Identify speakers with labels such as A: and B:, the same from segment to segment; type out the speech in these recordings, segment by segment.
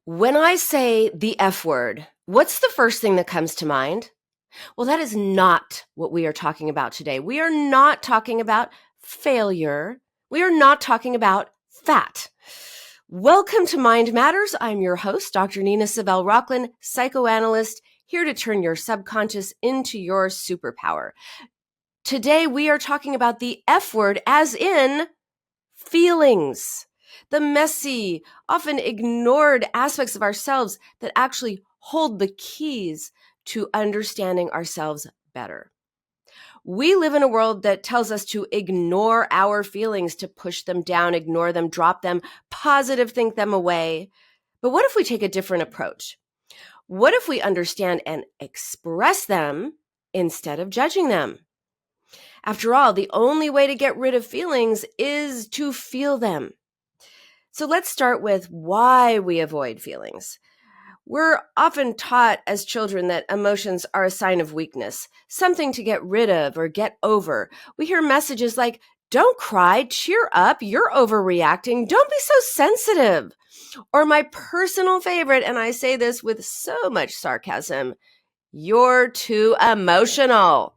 A: When I say the F word, what's the first thing that comes to mind? Well, that is not what we are talking about today. We are not talking about failure. We are not talking about fat. Welcome to Mind Matters. I'm your host, Dr. Nina Savelle-Rocklin, psychoanalyst, here to turn your subconscious into your superpower. Today, we are talking about the F word, as in feelings, the messy, often ignored aspects of ourselves that actually hold the keys to understanding ourselves better. We live in a world that tells us to ignore our feelings, to push them down, ignore them, drop them, positive think them away. But what if we take a different approach? What if we understand and express them instead of judging them? After all, the only way to get rid of feelings is to feel them. So let's start with why we avoid feelings. We're often taught as children that emotions are a sign of weakness, something to get rid of or get over. We hear messages like, "Don't cry, cheer up, you're overreacting, don't be so sensitive." Or my personal favorite, and I say this with so much sarcasm, "You're too emotional."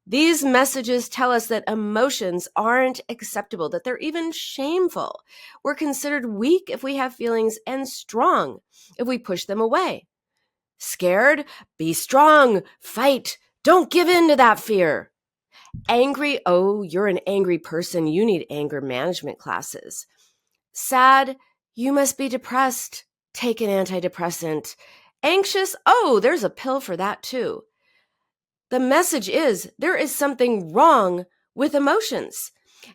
A: These messages tell us that emotions aren't acceptable, that they're even shameful. We're considered weak if we have feelings and strong if we push them away. Scared? Be strong, fight, don't give in to that fear. Angry? Oh, you're an angry person. You need anger management classes. Sad? You must be depressed. Take an antidepressant. Anxious? Oh, there's a pill for that too. The message is there is something wrong with emotions.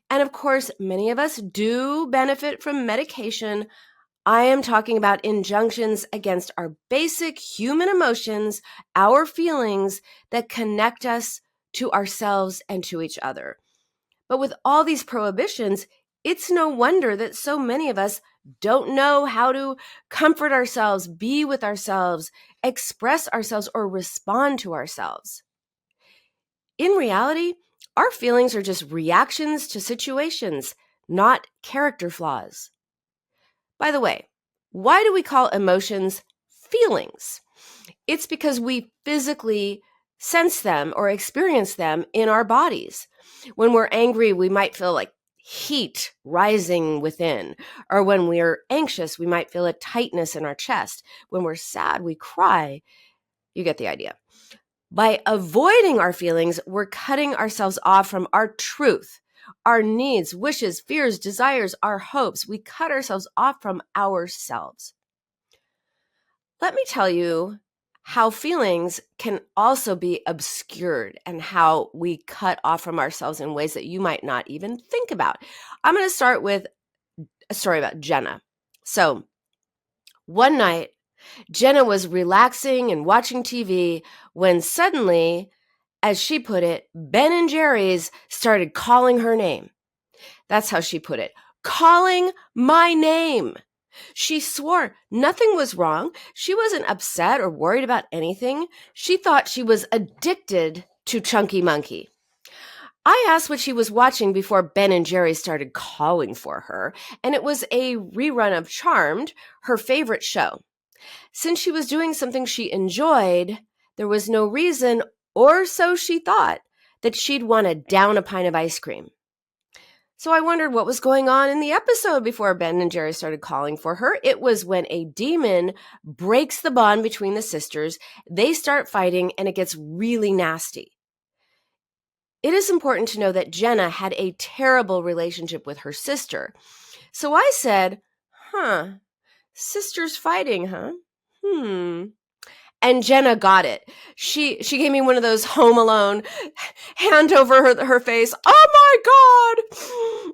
A: And of course, many of us do benefit from medication. I am talking about injunctions against our basic human emotions, our feelings that connect us to ourselves and to each other. But with all these prohibitions, it's no wonder that so many of us don't know how to comfort ourselves, be with ourselves, express ourselves, or respond to ourselves. In reality, our feelings are just reactions to situations, not character flaws. By the way, why do we call emotions feelings? It's because we physically sense them or experience them in our bodies. When we're angry, we might feel like heat rising within. Or when we're anxious, we might feel a tightness in our chest. When we're sad, we cry. You get the idea. By avoiding our feelings, we're cutting ourselves off from our truth, our needs, wishes, fears, desires, our hopes. We cut ourselves off from ourselves. Let me tell you how feelings can also be obscured and how we cut off from ourselves in ways that you might not even think about. I'm going to start with a story about Jenna. So one night, Jenna was relaxing and watching TV when suddenly, as she put it, Ben and Jerry's started calling her name. That's how she put it. Calling my name. She swore nothing was wrong. She wasn't upset or worried about anything. She thought she was addicted to Chunky Monkey. I asked what she was watching before Ben and Jerry started calling for her, and it was a rerun of Charmed, her favorite show. Since she was doing something she enjoyed, there was no reason, or so she thought, that she'd want to down a pint of ice cream. So I wondered what was going on in the episode before Ben and Jerry started calling for her. It was when a demon breaks the bond between the sisters, they start fighting, and it gets really nasty. It is important to know that Jenna had a terrible relationship with her sister. So I said, sisters fighting, huh? And Jenna got it. She gave me one of those Home Alone, hand over her face. Oh my God!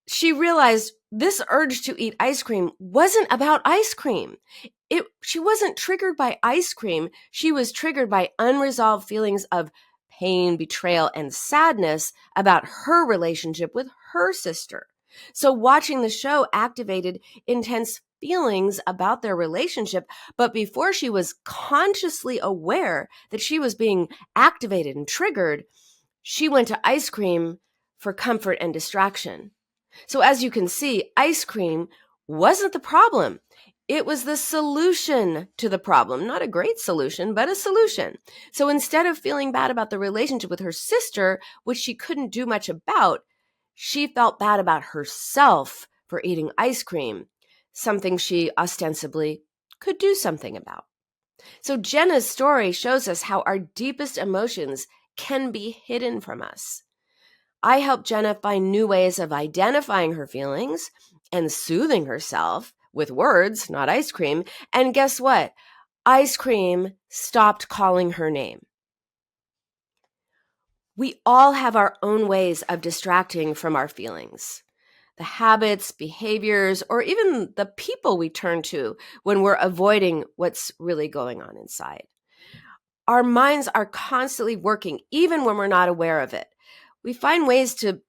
A: She realized this urge to eat ice cream wasn't about ice cream. She wasn't triggered by ice cream. She was triggered by unresolved feelings of pain, betrayal, and sadness about her relationship with her sister. So watching the show activated intense feelings about their relationship, but before she was consciously aware that she was being activated and triggered, she went to ice cream for comfort and distraction. So as you can see, ice cream wasn't the problem. It was the solution to the problem, not a great solution, but a solution. So instead of feeling bad about the relationship with her sister, which she couldn't do much about, she felt bad about herself for eating ice cream, something she ostensibly could do something about. So Jenna's story shows us how our deepest emotions can be hidden from us. I helped Jenna find new ways of identifying her feelings and soothing herself with words, not ice cream. And guess what? Ice cream stopped calling her name. We all have our own ways of distracting from our feelings. The habits, behaviors, or even the people we turn to when we're avoiding what's really going on inside. Our minds are constantly working, even when we're not aware of it. We find ways to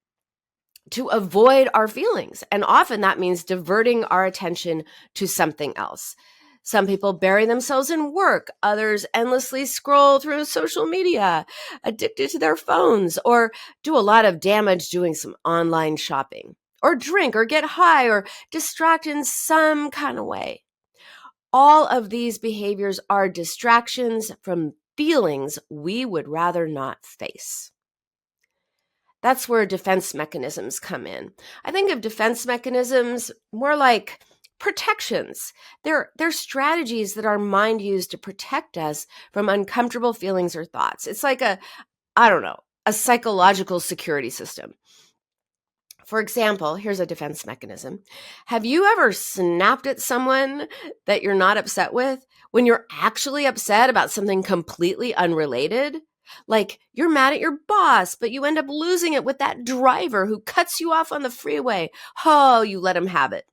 A: avoid our feelings, and often that means diverting our attention to something else. Some people bury themselves in work. Others endlessly scroll through social media, addicted to their phones, or do a lot of damage doing some online shopping, or drink, or get high, or distract in some kind of way. All of these behaviors are distractions from feelings we would rather not face. That's where defense mechanisms come in. I think of defense mechanisms more like protections. They're strategies that our mind used to protect us from uncomfortable feelings or thoughts. It's like a psychological security system. For example, here's a defense mechanism. Have you ever snapped at someone that you're not upset with when you're actually upset about something completely unrelated? Like you're mad at your boss, but you end up losing it with that driver who cuts you off on the freeway. Oh, you let him have it.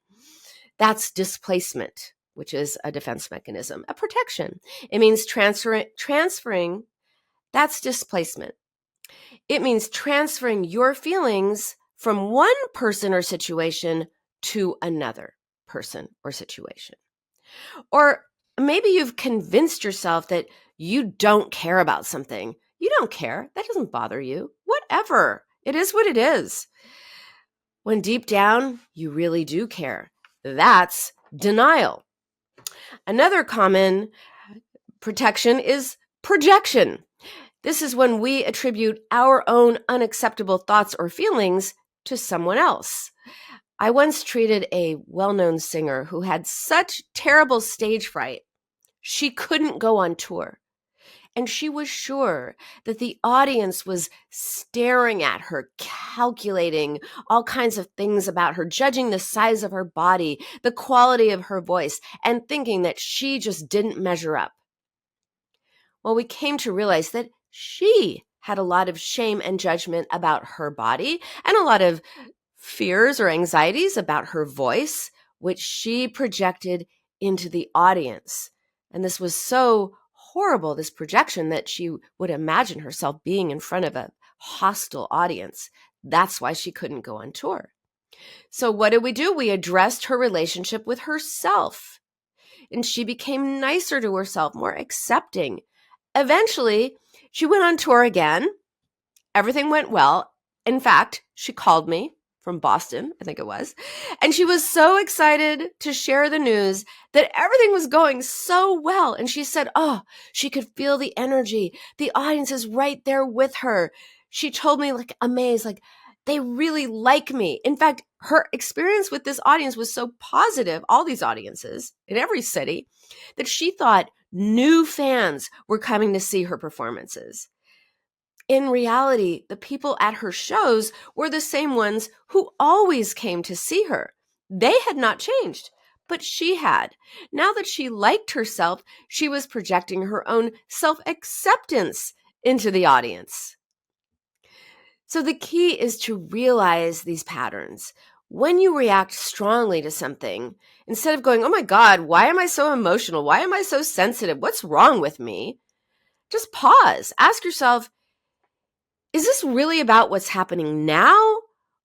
A: That's displacement, which is a defense mechanism, a protection. It means transferring. That's displacement. It means transferring your feelings from one person or situation to another person or situation. Or maybe you've convinced yourself that you don't care about something. You don't care. That doesn't bother you. Whatever. It is what it is. When deep down, you really do care. That's denial. Another common protection is projection. This is when we attribute our own unacceptable thoughts or feelings to someone else. I once treated a well-known singer who had such terrible stage fright, she couldn't go on tour. And she was sure that the audience was staring at her, calculating all kinds of things about her, judging the size of her body, the quality of her voice, and thinking that she just didn't measure up. Well, we came to realize that she had a lot of shame and judgment about her body and a lot of fears or anxieties about her voice, which she projected into the audience. And this was so horrible, this projection, that she would imagine herself being in front of a hostile audience. That's why she couldn't go on tour. So what did we do? We addressed her relationship with herself, and she became nicer to herself, more accepting. Eventually, she went on tour again. Everything went well. In fact, she called me from Boston, I think it was, and she was so excited to share the news that everything was going so well. And she said, she could feel the energy. The audience is right there with her. She told me, like, amazed, like, they really like me. In fact, her experience with this audience was so positive, all these audiences in every city, that she thought new fans were coming to see her performances. In reality, the people at her shows were the same ones who always came to see her. They had not changed, but she had. Now that she liked herself, she was projecting her own self-acceptance into the audience. So the key is to realize these patterns. When you react strongly to something, instead of going, oh my God, why am I so emotional? Why am I so sensitive? What's wrong with me? Just pause. Ask yourself, is this really about what's happening now,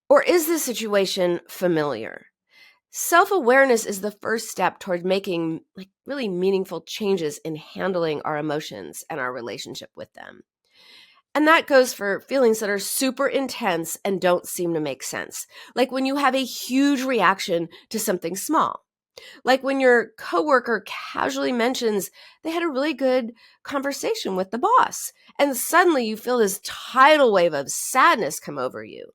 A: or is this situation familiar? Self-awareness is the first step toward making really meaningful changes in handling our emotions and our relationship with them. And that goes for feelings that are super intense and don't seem to make sense. Like when you have a huge reaction to something small. Like when your coworker casually mentions they had a really good conversation with the boss, and suddenly you feel this tidal wave of sadness come over you.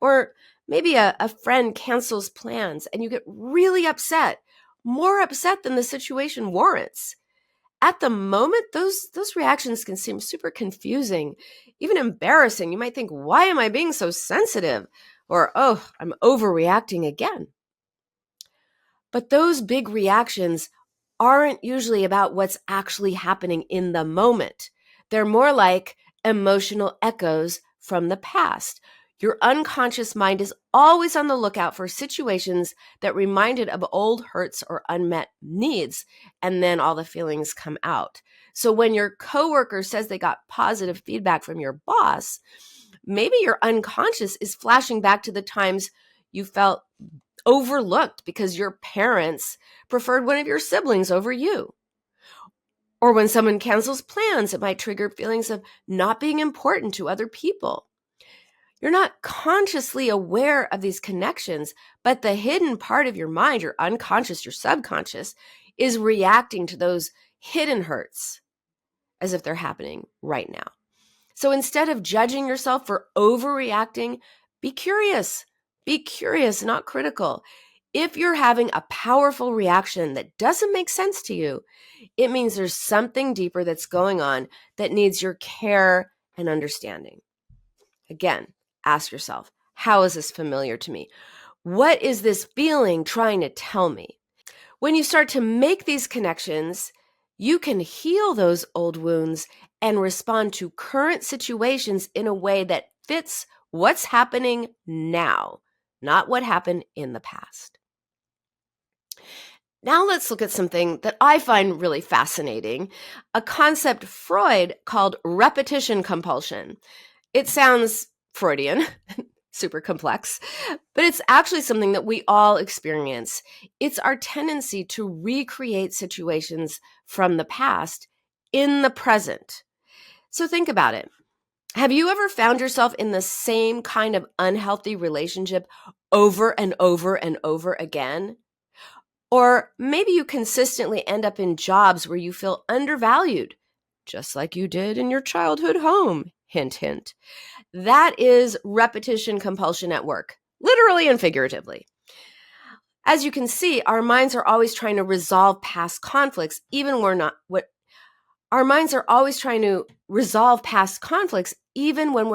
A: Or maybe a friend cancels plans and you get really upset, more upset than the situation warrants. At the moment, those reactions can seem super confusing, even embarrassing. You might think, why am I being so sensitive? Or, oh, I'm overreacting again. But those big reactions aren't usually about what's actually happening in the moment. They're more like emotional echoes from the past. Your unconscious mind is always on the lookout for situations that remind it of old hurts or unmet needs, and then all the feelings come out. So when your coworker says they got positive feedback from your boss, maybe your unconscious is flashing back to the times you felt overlooked because your parents preferred one of your siblings over you. Or when someone cancels plans, it might trigger feelings of not being important to other people. You're not consciously aware of these connections, but the hidden part of your mind, your unconscious, your subconscious, is reacting to those hidden hurts as if they're happening right now. So instead of judging yourself for overreacting, be curious. Be curious, not critical. If you're having a powerful reaction that doesn't make sense to you, it means there's something deeper that's going on that needs your care and understanding. Again, ask yourself, how is this familiar to me? What is this feeling trying to tell me? When you start to make these connections, you can heal those old wounds and respond to current situations in a way that fits what's happening now, not what happened in the past. Now let's look at something that I find really fascinating, a concept Freud called repetition compulsion. It sounds Freudian, super complex, but it's actually something that we all experience. It's our tendency to recreate situations from the past in the present. So think about it. Have you ever found yourself in the same kind of unhealthy relationship over and over and over again? Or maybe you consistently end up in jobs where you feel undervalued, just like you did in your childhood home. Hint, hint. That is repetition compulsion at work, literally and figuratively. As you can see, our minds are always trying to resolve past conflicts, even when we're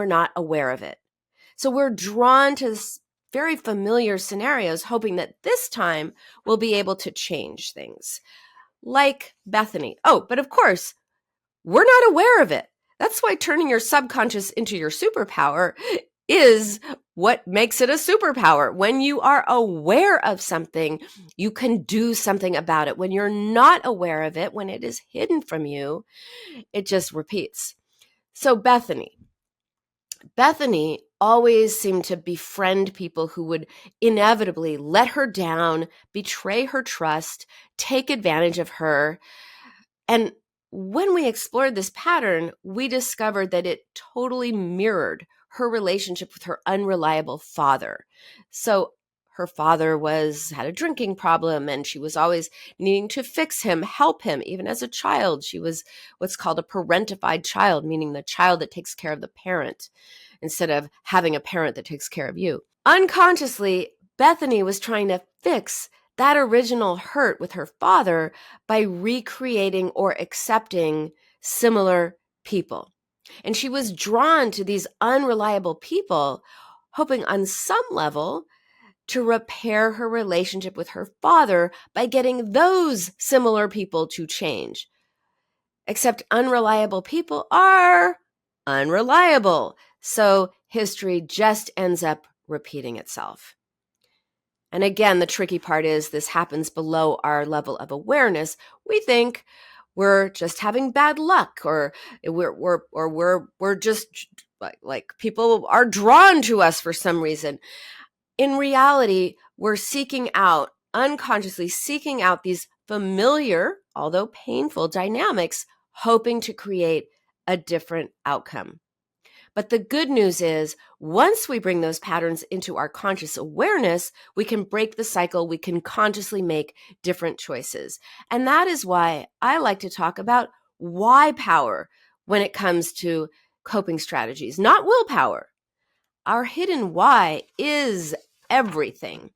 A: not aware of it. So we're drawn to very familiar scenarios, hoping that this time we'll be able to change things. Like Bethany. Oh, but of course, we're not aware of it. That's why turning your subconscious into your superpower is what makes it a superpower. When you are aware of something, you can do something about it. When you're not aware of it, when it is hidden from you, it just repeats. So Bethany always seemed to befriend people who would inevitably let her down, betray her trust, take advantage of her. And when we explored this pattern, we discovered that it totally mirrored her relationship with her unreliable father. So her father had a drinking problem, and she was always needing to fix him, help him. Even as a child, she was what's called a parentified child, meaning the child that takes care of the parent instead of having a parent that takes care of you. Unconsciously, Bethany was trying to fix that original hurt with her father by recreating or accepting similar people. And she was drawn to these unreliable people, hoping on some level to repair her relationship with her father by getting those similar people to change. Except unreliable people are unreliable. So history just ends up repeating itself. And again, the tricky part is this happens below our level of awareness. We think we're just having bad luck, or we're just like people are drawn to us for some reason. In reality, we're unconsciously seeking out these familiar, although painful dynamics, hoping to create a different outcome. But the good news is, once we bring those patterns into our conscious awareness, we can break the cycle. We can consciously make different choices. And that is why I like to talk about why power when it comes to coping strategies, not willpower. Our hidden why is everything.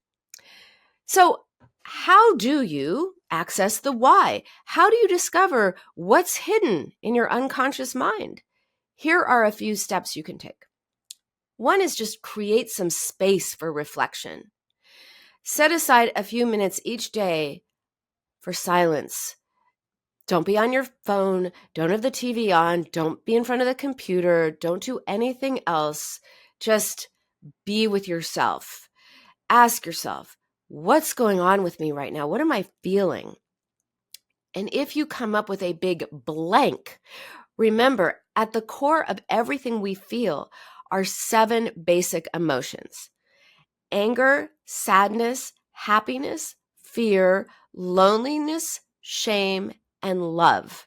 A: So, how do you access the why? How do you discover what's hidden in your unconscious mind? Here are a few steps you can take. One is just create some space for reflection. Set aside a few minutes each day for silence. Don't be on your phone. Don't have the TV on. Don't be in front of the computer. Don't do anything else. Just be with yourself. Ask yourself, what's going on with me right now? What am I feeling? And if you come up with a big blank, remember, at the core of everything we feel are 7 basic emotions: anger, sadness, happiness, fear, loneliness, shame, and love.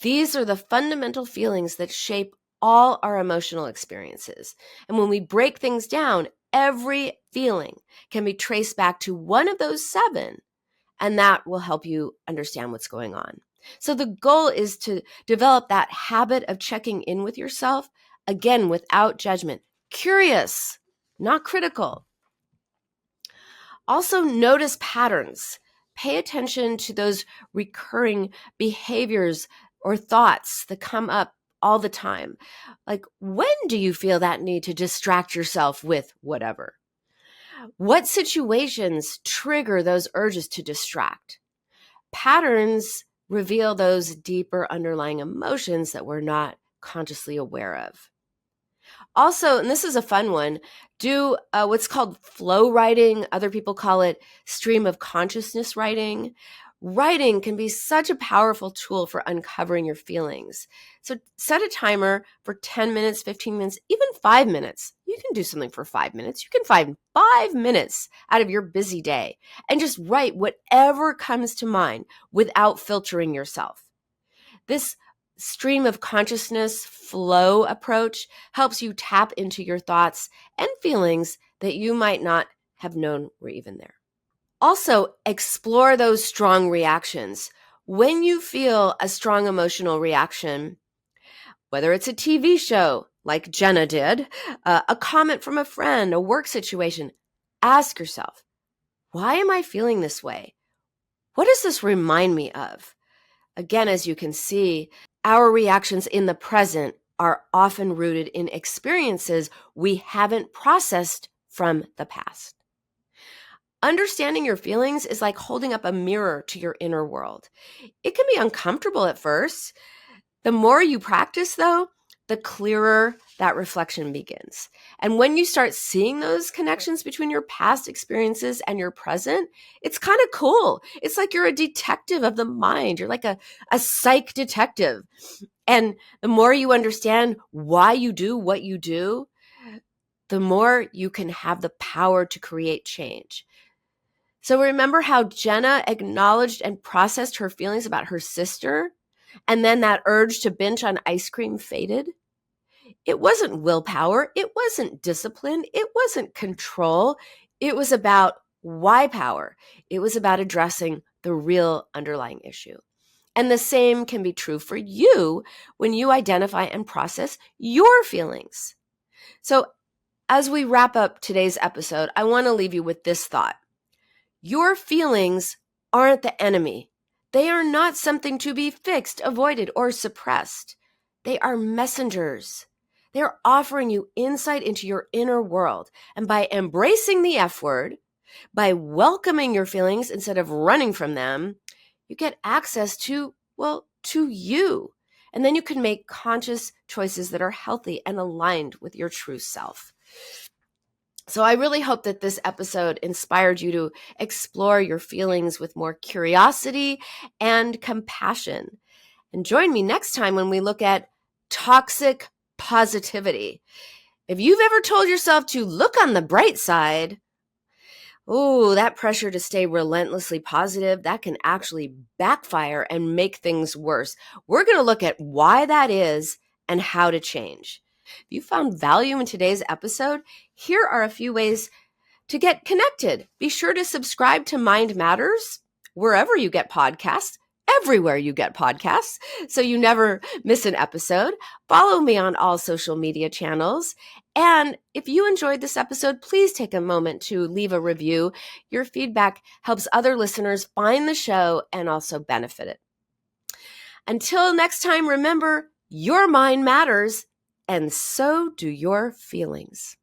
A: These are the fundamental feelings that shape all our emotional experiences. And when we break things down, every feeling can be traced back to one of those 7, and that will help you understand what's going on. So the goal is to develop that habit of checking in with yourself, again, without judgment. Curious, not critical. Also, notice patterns. Pay attention to those recurring behaviors or thoughts that come up all the time. Like, when do you feel that need to distract yourself with whatever? What situations trigger those urges to distract? Patterns reveal those deeper underlying emotions that we're not consciously aware of. Also, and this is a fun one, do what's called flow writing. Other people call it stream of consciousness writing. Writing can be such a powerful tool for uncovering your feelings. So set a timer for 10 minutes, 15 minutes, even 5 minutes. You can do something for 5 minutes. You can find 5 minutes out of your busy day and just write whatever comes to mind without filtering yourself. This stream of consciousness flow approach helps you tap into your thoughts and feelings that you might not have known were even there. Also, explore those strong reactions. When you feel a strong emotional reaction, whether it's a TV show like Jenna did, a comment from a friend, a work situation, ask yourself, why am I feeling this way? What does this remind me of? Again, as you can see, our reactions in the present are often rooted in experiences we haven't processed from the past. Understanding your feelings is like holding up a mirror to your inner world. It can be uncomfortable at first. The more you practice, though, the clearer that reflection begins. And when you start seeing those connections between your past experiences and your present, it's kind of cool. It's like you're a detective of the mind. You're like a psych detective. And the more you understand why you do what you do, the more you can have the power to create change. So remember how Jenna acknowledged and processed her feelings about her sister, and then that urge to binge on ice cream faded? It wasn't willpower. It wasn't discipline. It wasn't control. It was about why power. It was about addressing the real underlying issue. And the same can be true for you when you identify and process your feelings. So as we wrap up today's episode, I want to leave you with this thought. Your feelings aren't the enemy. They are not something to be fixed, avoided, or suppressed. They are messengers. They're offering you insight into your inner world. And by embracing the F word, by welcoming your feelings instead of running from them, you get access to you. And then you can make conscious choices that are healthy and aligned with your true self. So I really hope that this episode inspired you to explore your feelings with more curiosity and compassion. And join me next time when we look at toxic positivity. If you've ever told yourself to look on the bright side, that pressure to stay relentlessly positive, that can actually backfire and make things worse. We're going to look at why that is and how to change. If you found value in today's episode, here are a few ways to get connected. Be sure to subscribe to Mind Matters wherever you get podcasts, everywhere you get podcasts, so you never miss an episode. Follow me on all social media channels. And if you enjoyed this episode, please take a moment to leave a review. Your feedback helps other listeners find the show and also benefit it. Until next time, remember, your mind matters, and so do your feelings.